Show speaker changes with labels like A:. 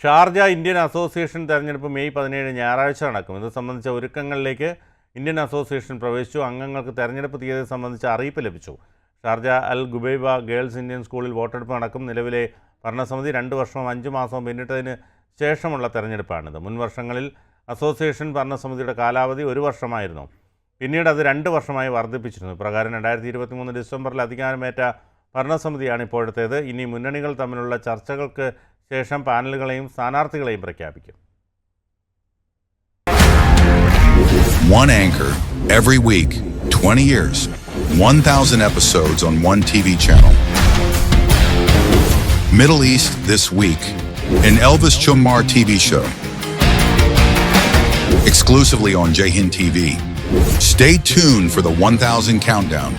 A: Sharjah Indian association തെരഞ്ഞെടുപ്പ് May 17 ഞായറാഴ്ച നടക്കും. ഇത് സംബന്ധിച്ച ഒരുക്കങ്ങളിലേക്ക് ഇന്ത്യൻ അസോസിയേഷൻ പ്രവേശിച്ചു. അംഗങ്ങൾക്ക് തെരഞ്ഞെടുപ്പ് തീയതി സംബന്ധിച്ച അറിയിപ്പ് ലഭിച്ചു. Sharjah Al Ghubaiba girls Indian സ്കൂളിൽ വോട്ടെടുപ്പ് നടക്കും. നിലവിലെ ഭരണസമിതി 2 വർഷവും 5 മാസവും പിന്നിട്ടതിന് ശേഷമുള്ള തെരഞ്ഞെടുപ്പാണിത്. മുൻ വർഷങ്ങളിൽ അസോസിയേഷൻ ഭരണസമിതിയുടെ കാലാവധി 1 വർഷമായിരുന്നു. പിന്നീട് അത് 2 വർഷമായി വർദ്ധിപ്പിച്ചിരുന്നു. പ്രകാരം 2023 ഡിസംബറിൽ അധികാരമേറ്റ ഭരണസമിതിയാണ് ഇപ്പോഴത്തേത്. ഇനി മുന്നണികൾ തമ്മിലുള്ള ചർച്ചകൾക്ക് ശേഷം പാനലുകളെയും സ്ഥാനാർത്ഥികളെയും പ്രഖ്യാപിക്കും.
B: One anchor every week, 20 years, 1,000 episodes on one TV channel. Middle East This Week, an Elvis Chumar TV show. Exclusively on Jai Hind TV. Stay tuned for the 1,000 countdown.